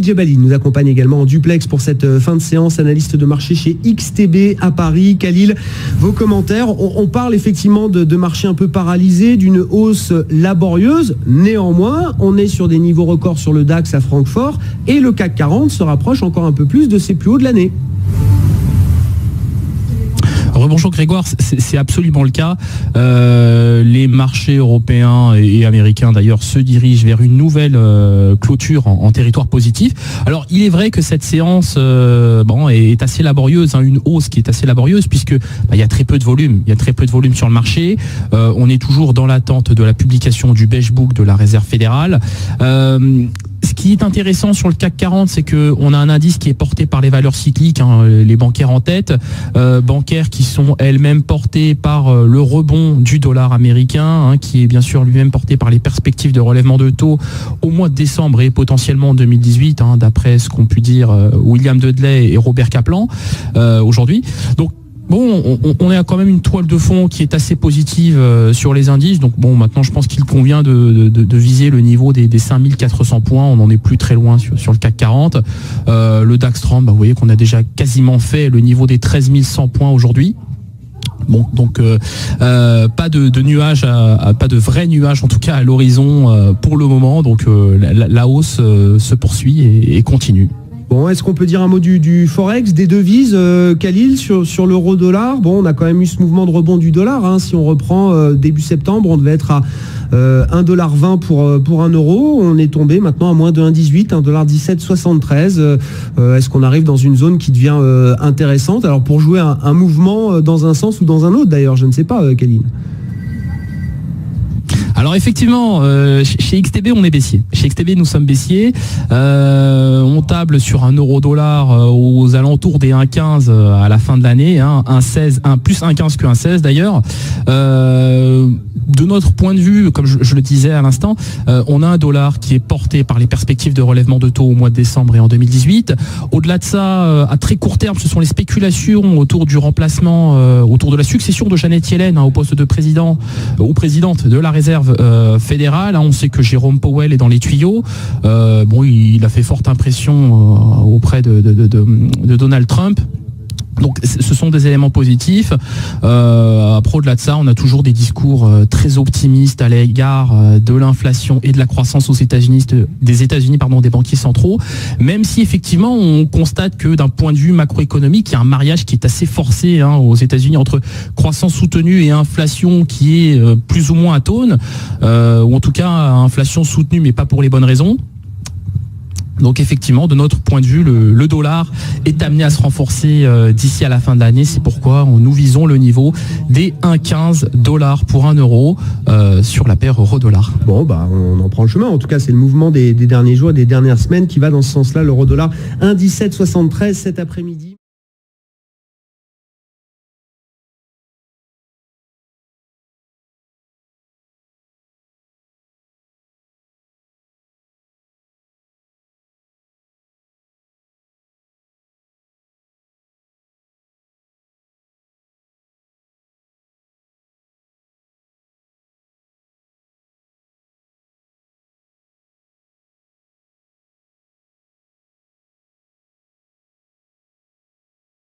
Olivier Bali nous accompagne également en duplex pour cette fin de séance, analyste de marché chez XTB à Paris. Khalil, vos commentaires. On parle effectivement de marché un peu paralysé, d'une hausse laborieuse. Néanmoins, on est sur des niveaux records sur le DAX à Francfort et le CAC 40 se rapproche encore un peu plus de ses plus hauts de l'année. Rebonjour Grégoire, c'est absolument le cas. Les marchés européens et américains d'ailleurs se dirigent vers une nouvelle clôture en territoire positif. Alors il est vrai que cette séance est assez laborieuse, une hausse qui est assez laborieuse puisque il y a très peu de volume. Il y a très peu de volume sur le marché. On est toujours dans l'attente de la publication du Beige Book de la Réserve fédérale. Ce qui est intéressant sur le CAC 40, c'est qu'on a un indice qui est porté par les valeurs cycliques, les bancaires en tête, bancaires qui sont elles-mêmes portées par le rebond du dollar américain, qui est bien sûr lui-même porté par les perspectives de relèvement de taux au mois de décembre et potentiellement en 2018, d'après ce qu'ont pu dire William Dudley et Robert Kaplan aujourd'hui. Donc, on est quand même une toile de fond qui est assez positive sur les indices. Donc maintenant je pense qu'il convient de viser le niveau des 5400 points. On n'en est plus très loin sur le CAC 40. Le DAX 30, vous voyez qu'on a déjà quasiment fait le niveau des 13 100 points aujourd'hui. Pas de nuages, pas de vrais nuages en tout cas à l'horizon pour le moment. Donc la hausse se poursuit et continue. Bon, est-ce qu'on peut dire un mot du Forex, des devises, Khalil, sur l'euro-dollar? On a quand même eu ce mouvement de rebond du dollar. Si on reprend début septembre, on devait être à 1,20$ pour 1 euro. On est tombé maintenant à moins de 1,18$, 1,1773$. Est-ce qu'on arrive dans une zone qui devient intéressante? Alors pour jouer un mouvement dans un sens ou dans un autre d'ailleurs, je ne sais pas, Khalil. Alors effectivement, chez XTB on est baissier. Chez XTB nous sommes baissiers. On table sur un euro-dollar aux alentours des 1,15 à la fin de l'année, 1,16, plus 1,15 que 1,16 d'ailleurs. De notre point de vue, comme je le disais à l'instant, on a un dollar qui est porté par les perspectives de relèvement de taux au mois de décembre et en 2018. Au-delà de ça, à très court terme, ce sont les spéculations autour du remplacement, autour de la succession de Janet Yellen au poste de président ou présidente de la Réserve fédérale. On sait que Jérôme Powell est dans les tuyaux. Il a fait forte impression auprès de Donald Trump. Donc ce sont des éléments positifs. Après, au-delà de ça, on a toujours des discours très optimistes à l'égard de l'inflation et de la croissance aux États-Unis, des banquiers centraux, même si effectivement on constate que d'un point de vue macroéconomique, il y a un mariage qui est assez forcé aux États-Unis entre croissance soutenue et inflation qui est plus ou moins atone, ou en tout cas inflation soutenue mais pas pour les bonnes raisons. Donc effectivement, de notre point de vue, le dollar est amené à se renforcer d'ici à la fin de l'année. C'est pourquoi nous visons le niveau des 1,15$ pour 1 euro sur la paire euro-dollar. On en prend le chemin. En tout cas, c'est le mouvement des derniers jours, des dernières semaines qui va dans ce sens-là. L'euro-dollar 1,1773 cet après-midi.